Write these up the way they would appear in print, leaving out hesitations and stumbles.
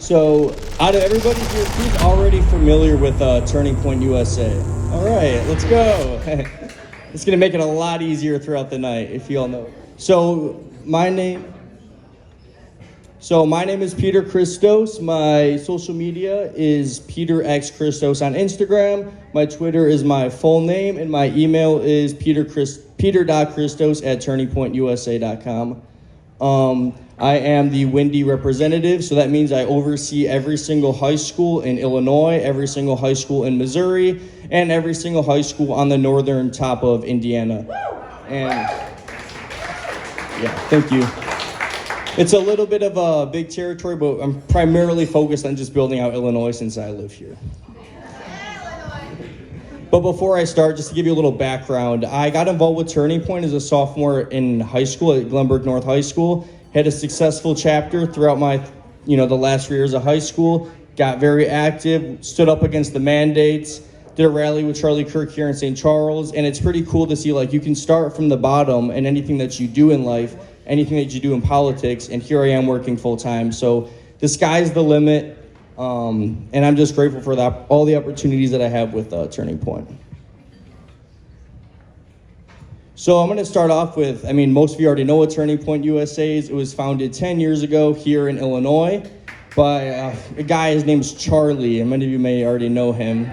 So, out of everybody here, who's already familiar with Turning Point USA? All right, let's go. It's going to make it a lot easier throughout the night, if you all know. My name is Peter Christos. My social media is Peter X Christos on Instagram. My Twitter is my full name, and my email is peter.christos@turningpointusa.com. I am the Windy representative, so that means I oversee every single high school in Illinois, every single high school in Missouri, and every single high school on the northern top of Indiana. And yeah, thank you. It's a little bit of a big territory, but I'm primarily focused on just building out Illinois since I live here. But before I start, just to give you a little background, I got involved with Turning Point as a sophomore in high school at Glenbrook North High School. Had a successful chapter throughout my, the last 3 years of high school. Got very active, stood up against the mandates, did a rally with Charlie Kirk here in St. Charles, and it's pretty cool to see you can start from the bottom in anything that you do in life, anything that you do in politics, and here I am working full time. So the sky's the limit, and I'm just grateful for all the opportunities that I have with Turning Point. So I'm going to start off with, most of you already know what Turning Point USA is. It was founded 10 years ago here in Illinois by a guy, his name's Charlie, and many of you may already know him.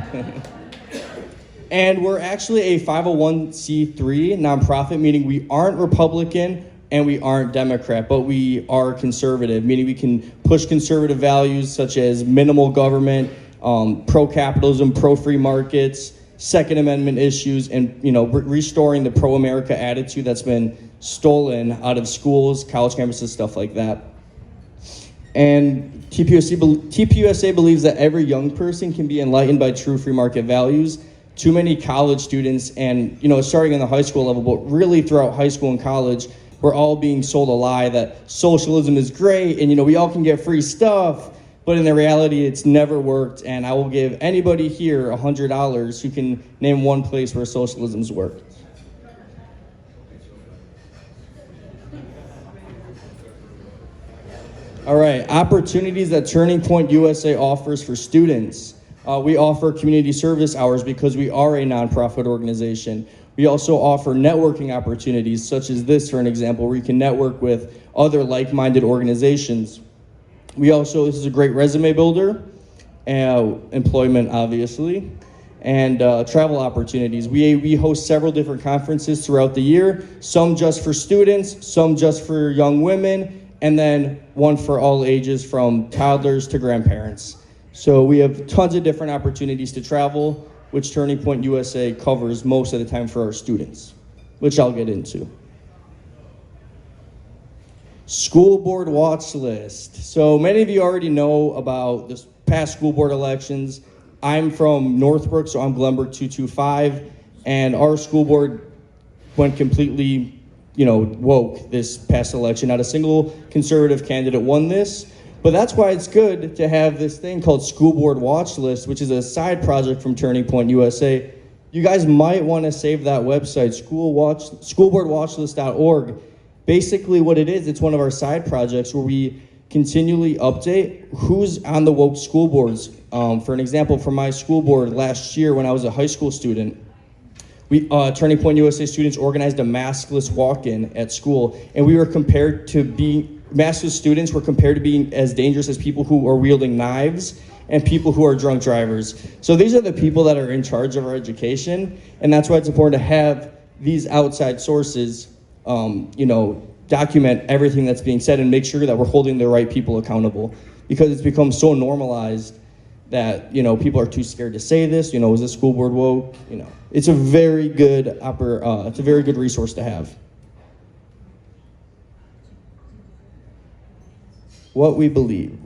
And we're actually a 501c3 nonprofit, meaning we aren't Republican and we aren't Democrat, but we are conservative, meaning we can push conservative values such as minimal government, pro-capitalism, pro-free markets, Second Amendment issues, and restoring the pro-America attitude that's been stolen out of schools, college campuses, stuff like that. And TPUSA believes that every young person can be enlightened by true free market values. Too many college students, and starting in the high school level, but really throughout high school and college, we're all being sold a lie that socialism is great and we all can get free stuff. But in the reality, it's never worked, and I will give anybody here $100 who can name one place where socialism's worked. All right, opportunities that Turning Point USA offers for students. We offer community service hours because we are a nonprofit organization. We also offer networking opportunities, such as this, for an example, where you can network with other like-minded organizations. This is a great resume builder, employment, obviously, and travel opportunities. We host several different conferences throughout the year, some just for students, some just for young women, and then one for all ages from toddlers to grandparents. So we have tons of different opportunities to travel, which Turning Point USA covers most of the time for our students, which I'll get into. School board watch list. So many of you already know about this past school board elections. I'm from Northbrook, so I'm Glenbrook 225, and our school board went completely, woke this past election. Not a single conservative candidate won this, but that's why it's good to have this thing called School Board Watch List, which is a side project from Turning Point USA. You guys might want to save that website, schoolboardwatchlist.org. Basically what it is, it's one of our side projects where we continually update who's on the woke school boards. For an example, for my school board last year when I was a high school student, Turning Point USA students organized a maskless walk-in at school, and we were compared to maskless students were compared to being as dangerous as people who are wielding knives and people who are drunk drivers. So these are the people that are in charge of our education, and that's why it's important to have these outside sources document everything that's being said and make sure that we're holding the right people accountable, because it's become so normalized that, people are too scared to say this, is the school board woke? It's a very good resource to have. What we believe.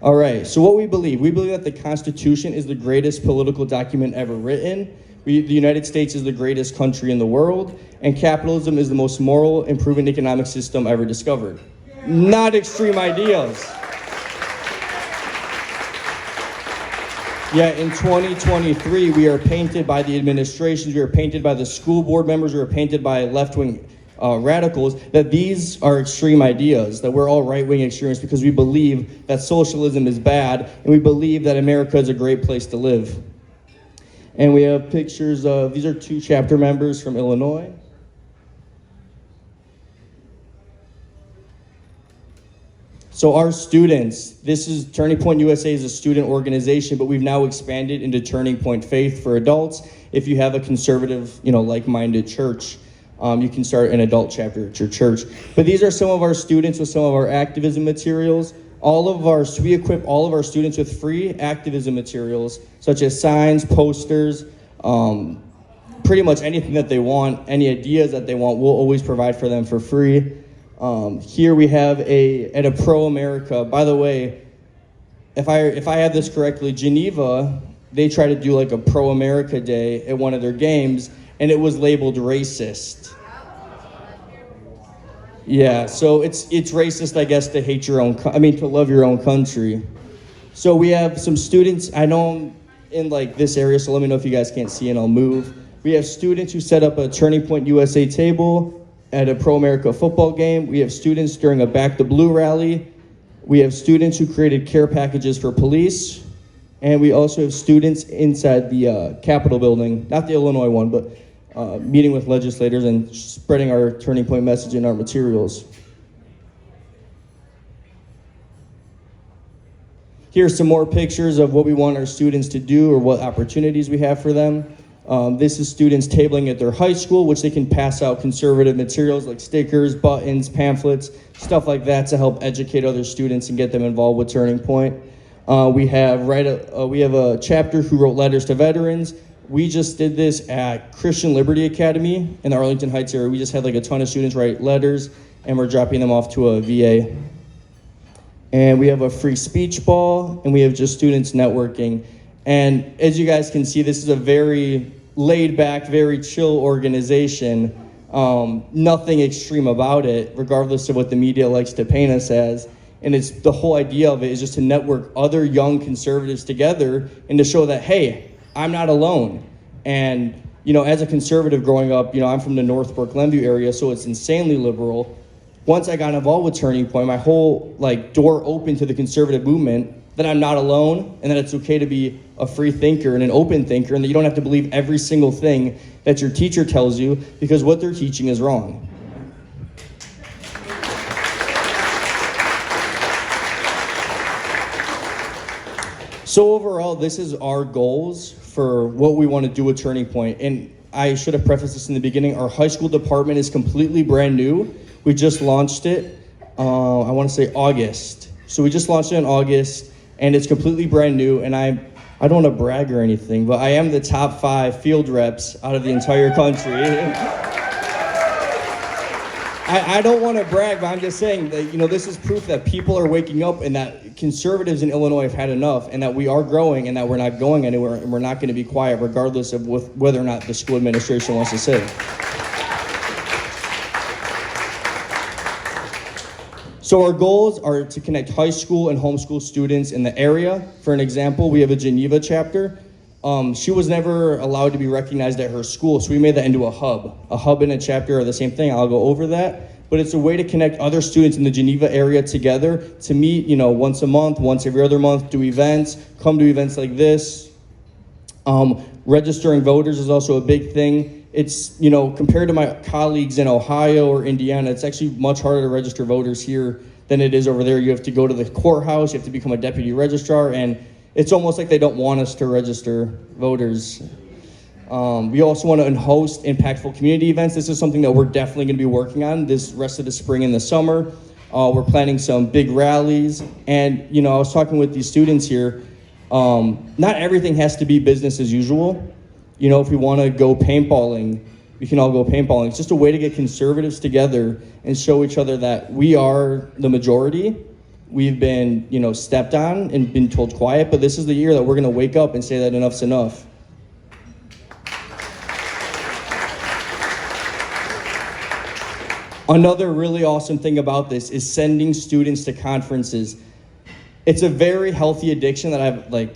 All right, so what we believe that the Constitution is the greatest political document ever written. The United States is the greatest country in the world, and capitalism is the most moral and proven economic system ever discovered. Not extreme ideals. Yet in 2023, we are painted by the administrations, we are painted by the school board members, we are painted by left-wing radicals, that these are extreme ideas, that we're all right-wing extremists because we believe that socialism is bad, and we believe that America is a great place to live. And we have pictures of, these are 2 chapter members from Illinois. So our students, this is Turning Point USA is a student organization, but we've now expanded into Turning Point Faith for adults. If you have a conservative, like-minded church, you can start an adult chapter at your church. But these are some of our students with some of our activism materials. We equip all of our students with free activism materials, such as signs, posters, pretty much anything that they want, any ideas that they want, we'll always provide for them for free. Here we have at a Pro-America. By the way, if I have this correctly, Geneva, they try to do like a Pro-America Day at one of their games, and it was labeled racist. Yeah, so it's racist, I guess, to hate to love your own country. So we have some students. I know I'm in like this area, so let me know if you guys can't see, and I'll move. We have students who set up a Turning Point USA table at a Pro-America football game. We have students during a Back the Blue rally. We have students who created care packages for police. And we also have students inside the Capitol building, not the Illinois one, but meeting with legislators and spreading our Turning Point message in our materials. Here's some more pictures of what we want our students to do or what opportunities we have for them. This is students tabling at their high school, which they can pass out conservative materials like stickers, buttons, pamphlets, stuff like that to help educate other students and get them involved with Turning Point. We have a chapter who wrote letters to veterans. We just did this at Christian Liberty Academy in the Arlington Heights area. We just had like a ton of students write letters, and we're dropping them off to a VA. And we have a free speech ball, and we have just students networking. And as you guys can see, this is a very laid back, very chill organization. Nothing extreme about it, regardless of what the media likes to paint us as. And it's the whole idea of it is just to network other young conservatives together and to show that, hey, I'm not alone. And, as a conservative growing up, I'm from the Northbrook Glenview area, so it's insanely liberal. Once I got involved with Turning Point, my whole door opened to the conservative movement, that I'm not alone, and that it's okay to be a free thinker and an open thinker, and that you don't have to believe every single thing that your teacher tells you, because what they're teaching is wrong. So overall, this is our goals for what we want to do with Turning Point. And I should have prefaced this in the beginning. Our high school department is completely brand new. We just launched it, I want to say August. So we just launched it in August, and it's completely brand new. And I don't want to brag or anything, but I am the top 5 field reps out of the entire country. I don't want to brag, but I'm just saying that, this is proof that people are waking up and that conservatives in Illinois have had enough, and that we are growing, and that we're not going anywhere, and we're not going to be quiet regardless of whether or not the school administration wants to say. So our goals are to connect high school and homeschool students in the area. For an example, we have a Geneva chapter. She was never allowed to be recognized at her school, so we made that into a hub. A hub and a chapter are the same thing. I'll go over that. But it's a way to connect other students in the Geneva area together to meet, once a month, once every other month, do events, come to events like this. Registering voters is also a big thing. It's, compared to my colleagues in Ohio or Indiana, it's actually much harder to register voters here than it is over there. You have to go to the courthouse, you have to become a deputy registrar, and it's almost like they don't want us to register voters. We also want to host impactful community events. This is something that we're definitely going to be working on this rest of the spring and the summer. We're planning some big rallies. And, I was talking with these students here. Not everything has to be business as usual. If we want to go paintballing, we can all go paintballing. It's just a way to get conservatives together and show each other that we are the majority. We've been, stepped on and been told quiet, but this is the year that we're going to wake up and say that enough's enough. Another really awesome thing about this is sending students to conferences. It's a very healthy addiction that I've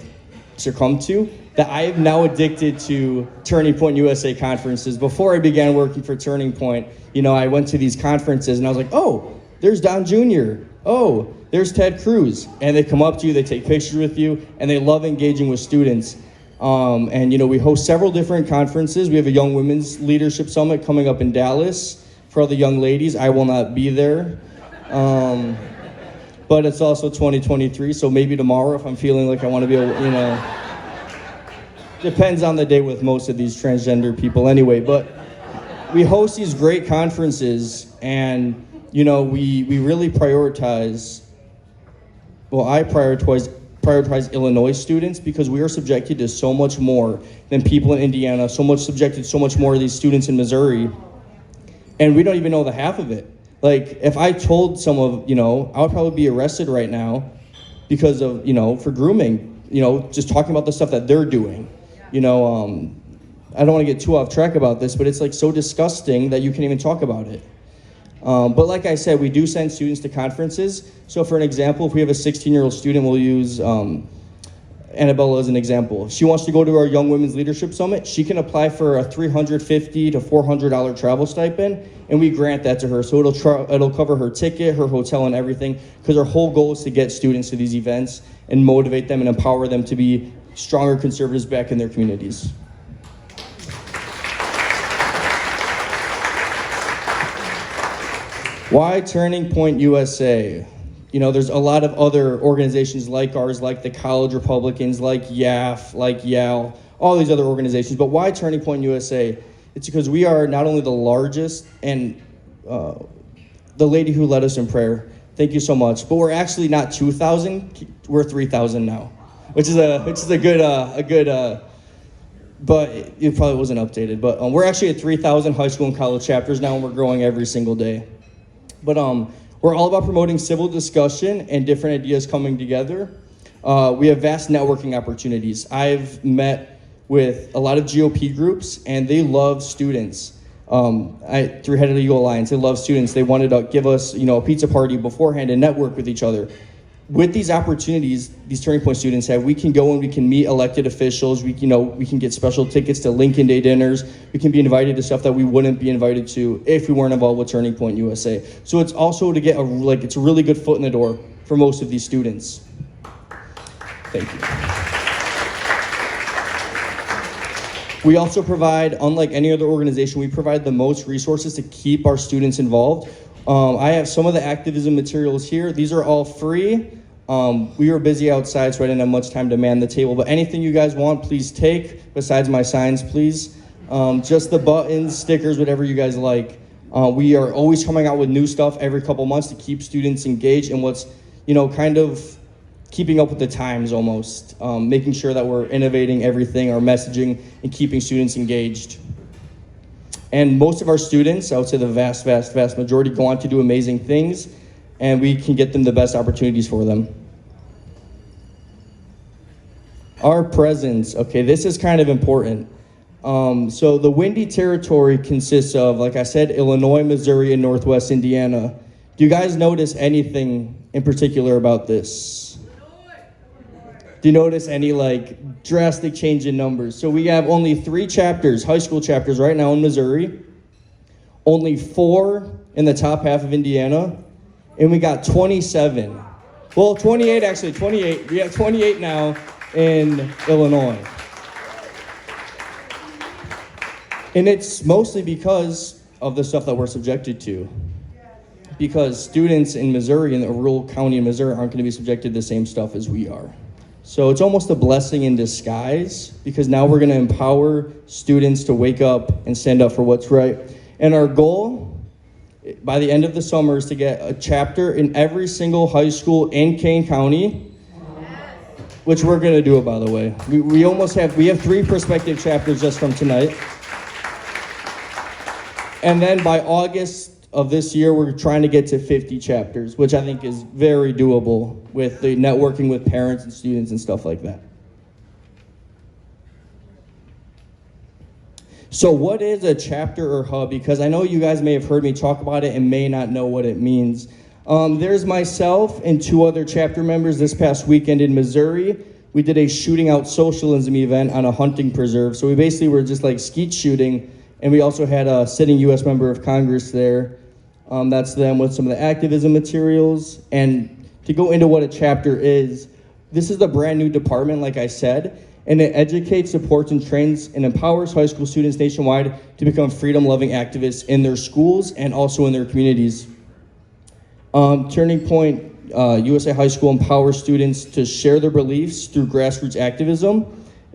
succumbed to, that I am now addicted to Turning Point USA conferences. Before I began working for Turning Point, I went to these conferences and I was like, oh, there's Don Jr. Oh, there's Ted Cruz. And they come up to you, they take pictures with you, and they love engaging with students. We host several different conferences. We have a Young Women's Leadership Summit coming up in Dallas for all the young ladies. I will not be there. But it's also 2023, so maybe tomorrow if I'm feeling like I want to be able, depends on the day with most of these transgender people anyway. But we host these great conferences, and we really prioritize. Well, I prioritize Illinois students because we are subjected to so much more than people in Indiana. So much more of these students in Missouri, and we don't even know the half of it. Like, if I told some of, I would probably be arrested right now because of, for grooming, just talking about the stuff that they're doing. I don't want to get too off track about this, but it's like so disgusting that you can't even talk about it. But like I said, we do send students to conferences. So for an example, if we have a 16-year-old student, we'll use Annabella as an example. If she wants to go to our Young Women's Leadership Summit, she can apply for a $350 to $400 travel stipend, and we grant that to her. So it'll cover her ticket, her hotel, and everything, because our whole goal is to get students to these events and motivate them and empower them to be stronger conservatives back in their communities. Why Turning Point USA? There's a lot of other organizations like ours, like the College Republicans, like YAF, like YAL, all these other organizations. But why Turning Point USA? It's because we are not only the largest, and the lady who led us in prayer, thank you so much, but we're actually not 2,000, we're 3,000 now, which is a good, but it probably wasn't updated. But we're actually at 3,000 high school and college chapters now, and we're growing every single day. But we're all about promoting civil discussion and different ideas coming together. We have vast networking opportunities. I've met with a lot of GOP groups, and they love students. Through Head of the Eagle Alliance, they love students. They wanted to give us, a pizza party beforehand and network with each other. With these opportunities, these Turning Point students have, we can go and we can meet elected officials. We can get special tickets to Lincoln Day dinners. We can be invited to stuff that we wouldn't be invited to if we weren't involved with Turning Point USA. So it's also to get it's a really good foot in the door for most of these students. Thank you. We also provide, unlike any other organization, we provide the most resources to keep our students involved. I have some of the activism materials here. These are all free. We were busy outside, so I didn't have much time to man the table. But anything you guys want, please take. Besides my signs, please. Just the buttons, stickers, whatever you guys like. We are always coming out with new stuff every couple months to keep students engaged in what's, kind of keeping up with the times almost. Making sure that we're innovating everything, our messaging, and keeping students engaged. And most of our students, I would say the vast, vast, vast majority, go on to do amazing things, and we can get them the best opportunities for them. Our presence, okay, this is kind of important. So the Windy Territory consists of, like I said, Illinois, Missouri, and Northwest Indiana. Do you guys notice anything in particular about this? Do you notice any drastic change in numbers? So we have only 3 chapters, high school chapters right now in Missouri, only 4 in the top half of Indiana, and we got 27. Well, 28 actually, 28. We have 28 now in Illinois. And it's mostly because of the stuff that we're subjected to. Because students in Missouri, in a rural county in Missouri, aren't going to be subjected to the same stuff as we are. So it's almost a blessing in disguise, because now we're going to empower students to wake up and stand up for what's right. And our goal by the end of the summer is to get a chapter in every single high school in Kane County, which we're going to do, by the way. We have 3 prospective chapters just from tonight. And then by August of this year, we're trying to get to 50 chapters, which I think is very doable with the networking with parents and students and stuff like that. So what is a chapter or hub? Because I know you guys may have heard me talk about it and may not know what it means. There's myself and 2 other chapter members this past weekend in Missouri. we did a shooting out socialism event on a hunting preserve. So we basically were just like skeet shooting, and we also had a sitting U.S. member of Congress there. That's them with some of the activism materials. And to go into what a chapter is, this is a brand new department, like I said, and it educates, supports, and trains and empowers high school students nationwide to become freedom-loving activists in their schools and also in their communities. Turning Point USA High School empowers students to share their beliefs through grassroots activism,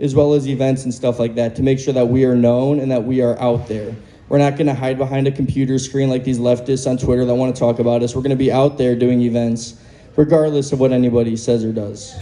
as well as events and stuff like that, to make sure that we are known and that we are out there. We're not gonna hide behind a computer screen like these leftists on Twitter that wanna talk about us. We're gonna be out there doing events, regardless of what anybody says or does.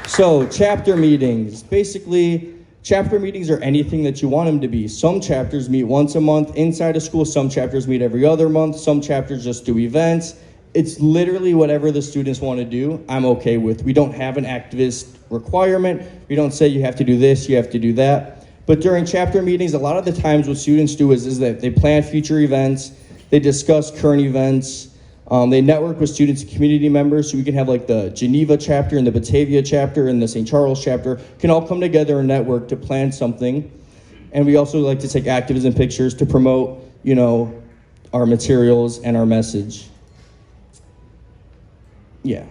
So, chapter meetings. Basically, chapter meetings are anything that you want them to be. Some chapters meet once a month inside of school, some chapters meet every other month, some chapters just do events. It's literally whatever the students want to do, I'm okay with. We don't have an activist requirement. We don't say you have to do this, you have to do that. But during chapter meetings, a lot of the times what students do is that they plan future events, they discuss current events, they network with students and community members, so we can have like the Geneva chapter and the Batavia chapter and the St. Charles chapter can all come together and network to plan something. And we also like to take activism pictures to promote, our materials and our message. Yeah.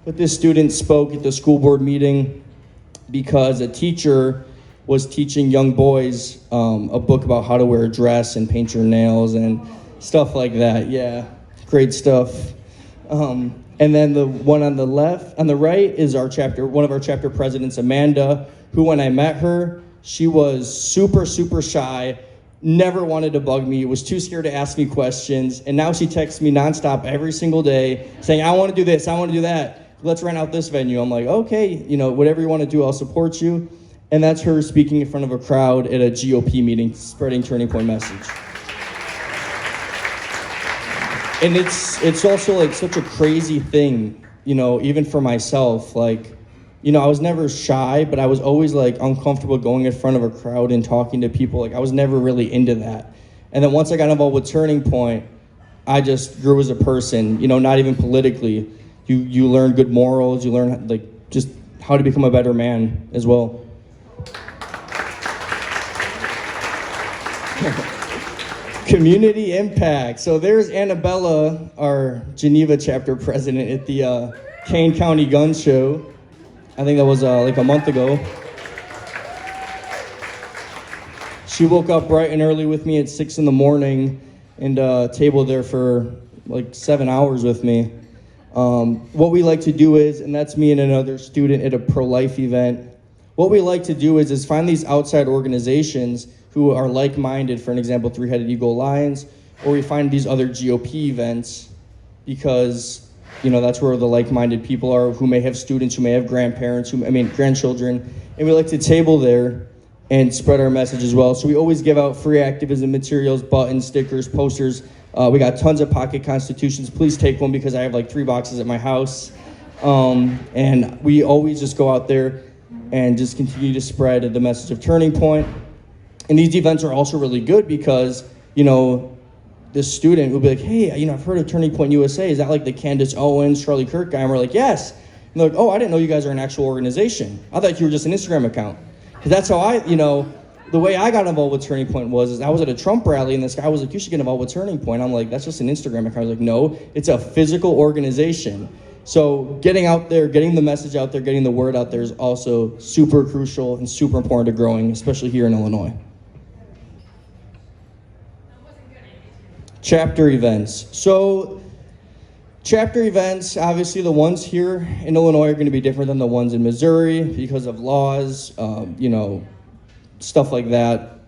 But this student spoke at the school board meeting because a teacher was teaching young boys a book about how to wear a dress and paint your nails and stuff like that. Yeah. Great stuff. And then the one on the right is one of our chapter presidents, Amanda, who when I met her, she was super, super shy, never wanted to bug me, was too scared to ask me questions, and now she texts me nonstop every single day saying, I want to do this, I want to do that, let's rent out this venue. I'm like, okay, whatever you want to do, I'll support you. And that's her speaking in front of a crowd at a GOP meeting, spreading Turning Point message. And it's also like such a crazy thing, even for myself. Like, I was never shy, but I was always like uncomfortable going in front of a crowd and talking to people. Like I was never really into that. And then once I got involved with Turning Point, I just grew as a person, not even politically. You learn good morals, you learn like just how to become a better man as well. Community impact. So there's Annabella, our Geneva chapter president at the Kane County Gun Show. I think that was like a month ago. She woke up bright and early with me at 6 a.m. and tabled there for like 7 hours with me. What we like to do is, and that's me and another student at a pro-life event, what we like to do is find these outside organizations who are like-minded, for an example, Three-Headed Eagle Alliance, or we find these other GOP events because, that's where the like-minded people are who may have students, who may have grandparents, grandchildren, and we like to table there and spread our message as well. So we always give out free activism materials, buttons, stickers, posters. We got tons of pocket constitutions. Please take one because I have like 3 boxes at my house. And we always just go out there and just continue to spread the message of Turning Point. And these events are also really good because, this student will be like, hey, I've heard of Turning Point USA. Is that like the Candace Owens, Charlie Kirk guy? And we're like, yes. And they're like, oh, I didn't know you guys are an actual organization. I thought you were just an Instagram account. Because that's how the way I got involved with Turning Point was I was at a Trump rally and this guy was like, you should get involved with Turning Point. I'm like, that's just an Instagram account. I was like, no, it's a physical organization. So getting out there, getting the message out there, getting the word out there is also super crucial and super important to growing, especially here in Illinois. Chapter events. So chapter events, obviously the ones here in Illinois are going to be different than the ones in Missouri because of laws, stuff like that,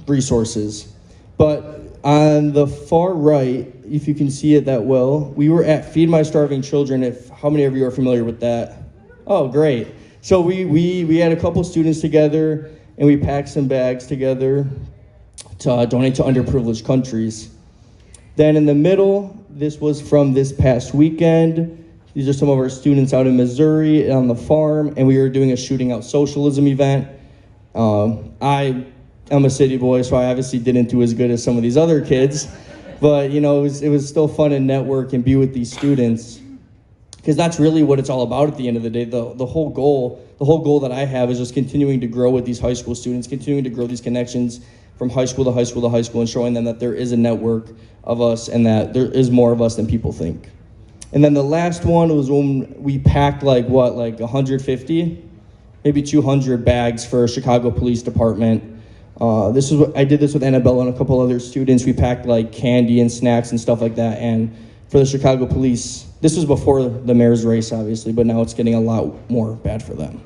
resources. But on the far right, if you can see it that well, we were at Feed My Starving Children. How many of you are familiar with that? Oh, great. So we had a couple students together and we packed some bags together to donate to underprivileged countries. Then in the middle, this was from this past weekend. These are some of our students out in Missouri on the farm, and we were doing a shooting out socialism event. I am a city boy, so I obviously didn't do as good as some of these other kids. But it was still fun to network and be with these students, because that's really what it's all about at the end of the day. The whole goal that I have is just continuing to grow with these high school students, continuing to grow these connections from high school to high school to high school, and showing them that there is a network of us and that there is more of us than people think. And then the last one was when we packed like 150, maybe 200 bags for Chicago Police Department. I did this with Annabella and a couple other students. We packed like candy and snacks and stuff like that. And for the Chicago Police, this was before the mayor's race, obviously, but now it's getting a lot more bad for them.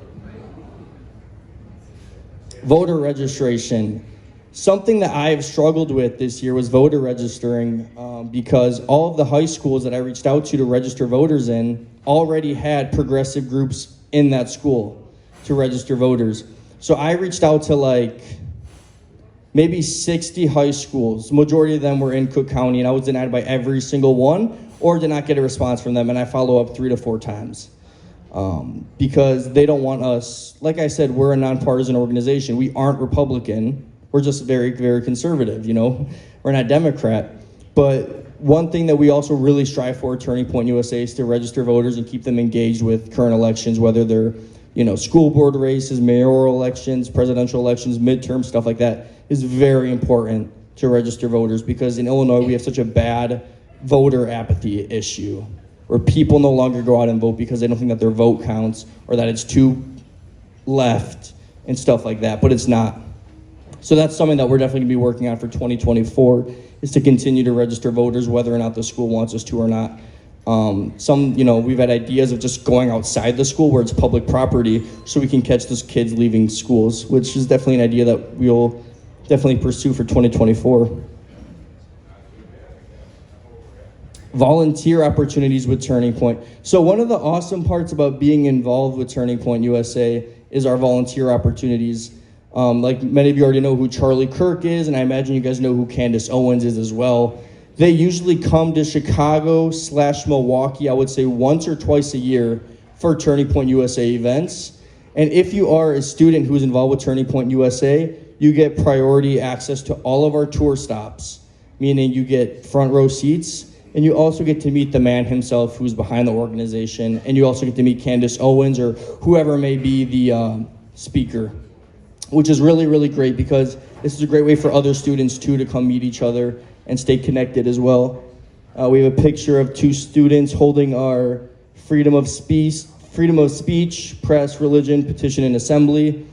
Voter registration. Something that I have struggled with this year was voter registering, because all of the high schools that I reached out to register voters in already had progressive groups in that school to register voters. So I reached out to like maybe 60 high schools. The majority of them were in Cook County, and I was denied by every single one or did not get a response from them, and I follow up 3 to 4 times. Because they don't want us. Like I said, we're a nonpartisan organization. We aren't Republican. We're just very, very conservative, We're not Democrat. But one thing that we also really strive for at Turning Point USA is to register voters and keep them engaged with current elections, whether they're, school board races, mayoral elections, presidential elections, midterm, stuff like that is very important to register voters, because in Illinois we have such a bad voter apathy issue where people no longer go out and vote because they don't think that their vote counts or that it's too left and stuff like that, but it's not. So that's something that we're definitely going to be working on for 2024, is to continue to register voters whether or not the school wants us to or not. We've had ideas of just going outside the school where it's public property so we can catch those kids leaving schools, which is definitely an idea that we'll definitely pursue for 2024. Volunteer opportunities with Turning Point. So one of the awesome parts about being involved with Turning Point USA is our volunteer opportunities. Like many of you already know who Charlie Kirk is, and I imagine you guys know who Candace Owens is as well. They usually come to Chicago/Milwaukee, I would say once or twice a year for Turning Point USA events. And if you are a student who is involved with Turning Point USA, you get priority access to all of our tour stops, meaning you get front row seats, and you also get to meet the man himself who's behind the organization, and you also get to meet Candace Owens or whoever may be the speaker, which is really, really great, because this is a great way for other students too to come meet each other and stay connected as well. We have a picture of 2 students holding our freedom of speech, press, religion, petition, and assembly.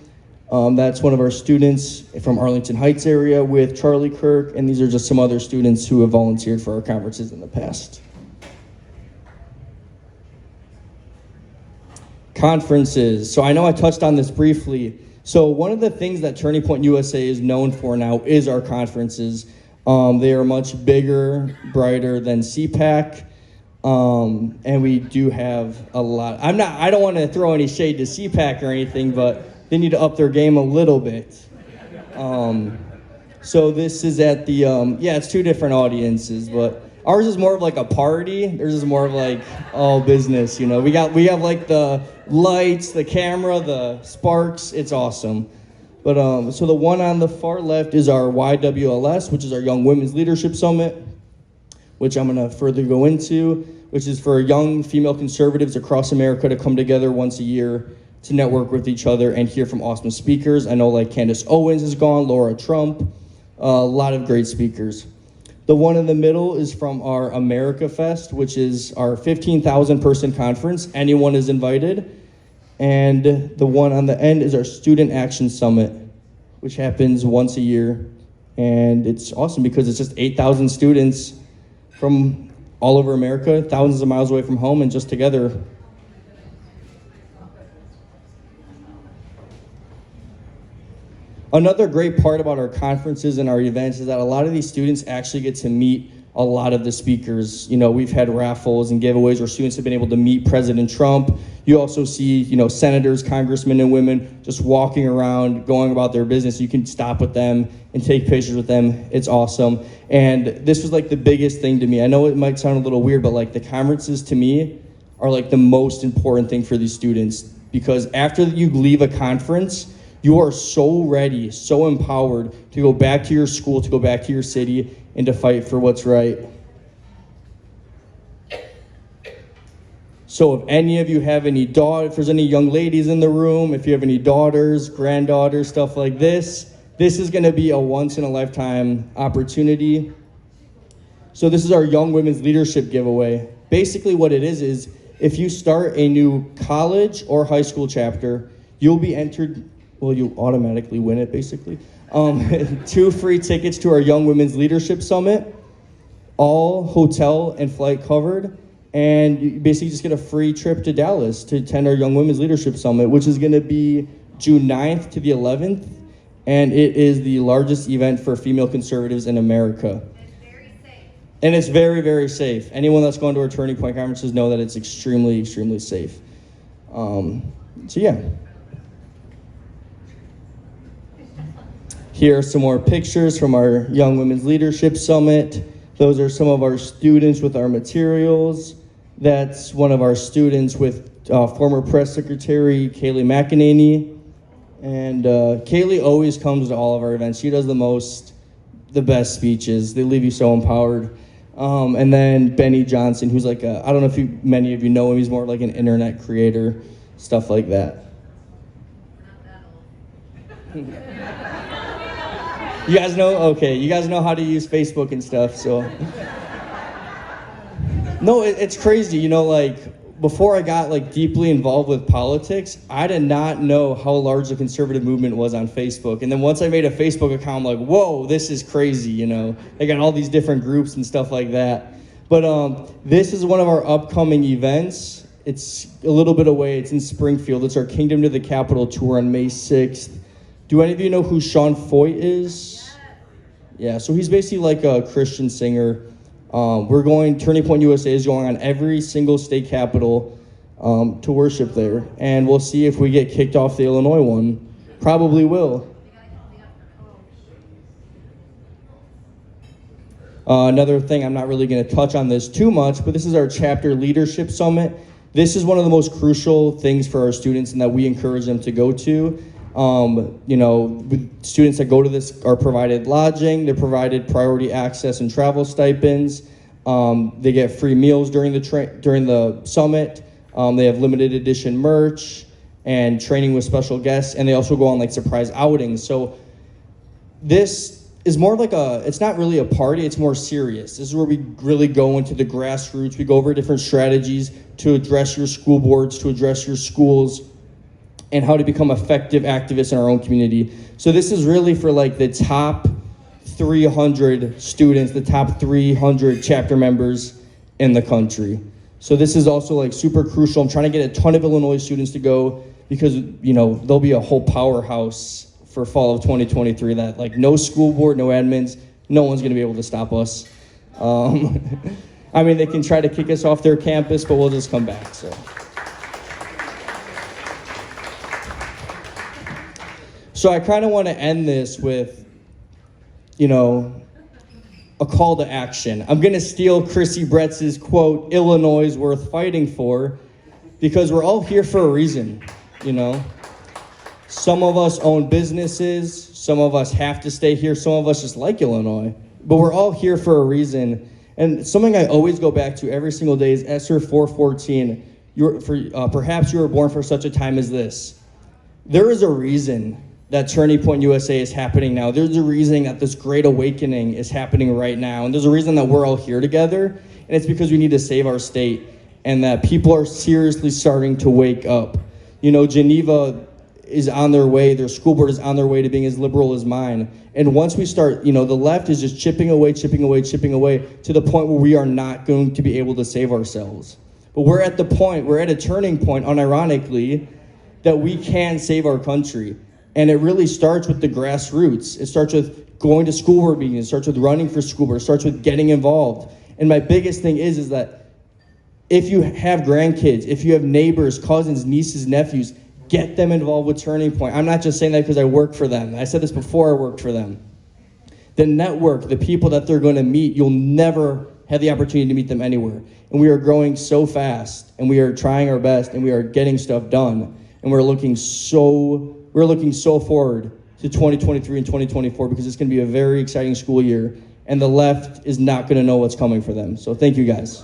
That's one of our students from Arlington Heights area with Charlie Kirk, and these are just some other students who have volunteered for our conferences in the past. Conferences. So I know I touched on this briefly. So one of the things that Turning Point USA is known for now is our conferences. They are much bigger, brighter than CPAC, and we do have a lot. I don't want to throw any shade to CPAC or anything, but they need to up their game a little bit. So this is at the, it's 2 different audiences, but ours is more of like a party. Theirs is more of like all business, We have like the lights, the camera, the sparks. It's awesome. But so the one on the far left is our YWLS, which is our Young Women's Leadership Summit, which I'm going to further go into, which is for young female conservatives across America to come together once a year to network with each other and hear from awesome speakers. I know like Candace Owens is gone, Laura Trump, a lot of great speakers. The one in the middle is from our America Fest, which is our 15,000 person conference. Anyone is invited. And the one on the end is our Student Action Summit, which happens once a year. And it's awesome because it's just 8,000 students from all over America, thousands of miles away from home, and just together. Another great part about our conferences and our events is that a lot of these students actually get to meet a lot of the speakers. We've had raffles and giveaways where students have been able to meet President Trump. You also see, senators, congressmen, and women just walking around, going about their business. You can stop with them and take pictures with them. It's awesome. And this was like the biggest thing to me. I know it might sound a little weird, but like the conferences to me are like the most important thing for these students, because after you leave a conference, you are so ready, so empowered to go back to your school, to go back to your city, and to fight for what's right. So if any of you have any if there's any young ladies in the room, if you have any daughters, granddaughters, stuff like this is going to be a once-in-a-lifetime opportunity. So this is our Young Women's Leadership Giveaway. Basically what it is if you start a new college or high school chapter, you'll be entered, well, you automatically win it, basically. 2 free tickets to our Young Women's Leadership Summit, all hotel and flight covered, and you basically just get a free trip to Dallas to attend our Young Women's Leadership Summit, which is going to be June 9th to the 11th, and it is the largest event for female conservatives in America. And it's very, very safe. Anyone that's gone to our Turning Point conferences know that it's extremely, extremely safe. So yeah. Here are some more pictures from our Young Women's Leadership Summit. Those are some of our students with our materials. That's one of our students with former press secretary Kaylee McEnany. And Kaylee always comes to all of our events. She does the best speeches. They leave you so empowered. And then Benny Johnson, who's like I don't know if many of you know him. He's more like an internet creator, stuff like that. You guys know? Okay, you guys know how to use Facebook and stuff, so. No, it's crazy, before I got deeply involved with politics, I did not know how large the conservative movement was on Facebook. And then once I made a Facebook account, I'm like, whoa, this is crazy, They got all these different groups and stuff like that. But this is one of our upcoming events. It's a little bit away. It's in Springfield. It's our Kingdom to the Capitol tour on May 6th. Do any of you know who Sean Foyt is? Yeah, so he's basically like a Christian singer. Turning Point USA is going on every single state capital to worship there. And we'll see if we get kicked off the Illinois one. Probably will. Another thing, I'm not really going to touch on this too much, but this is our chapter leadership summit. This is one of the most crucial things for our students and that we encourage them to go to. Students that go to this are provided lodging, they're provided priority access and travel stipends, they get free meals during the summit, they have limited edition merch and training with special guests, and they also go on surprise outings. So this is more it's not really a party, it's more serious. This is where we really go into the grassroots, we go over different strategies to address your school boards, to address your schools, and how to become effective activists in our own community. So this is really for the top 300 students, the top 300 chapter members in the country. So this is also super crucial. I'm trying to get a ton of Illinois students to go because there'll be a whole powerhouse for fall of 2023 that no school board, no admins, no one's gonna be able to stop us. They can try to kick us off their campus, but we'll just come back, so. So I kind of want to end this with, a call to action. I'm going to steal Chrissy Bretz's quote, "Illinois is worth fighting for," because we're all here for a reason, Some of us own businesses, some of us have to stay here, some of us just like Illinois, but we're all here for a reason. And something I always go back to every single day is Esther 4:14. Perhaps you were born for such a time as this. There is a reason that Turning Point USA is happening now. There's a reason that this great awakening is happening right now. And there's a reason that we're all here together. And it's because we need to save our state and that people are seriously starting to wake up. Geneva is on their way. Their school board is on their way to being as liberal as mine. And once we start, the left is just chipping away to the point where we are not going to be able to save ourselves. But we're at a turning point, unironically, that we can save our country. And it really starts with the grassroots. It starts with going to school board meetings. It starts with running for school board. It starts with getting involved. And my biggest thing is that if you have grandkids, if you have neighbors, cousins, nieces, nephews, get them involved with Turning Point. I'm not just saying that because I work for them. I said this before I worked for them. The network, the people that they're going to meet, you'll never have the opportunity to meet them anywhere. And we are growing so fast, and we are trying our best, and we are getting stuff done. And we're looking so forward to 2023 and 2024 because it's going to be a very exciting school year. and the left is not going to know what's coming for them. So thank you guys.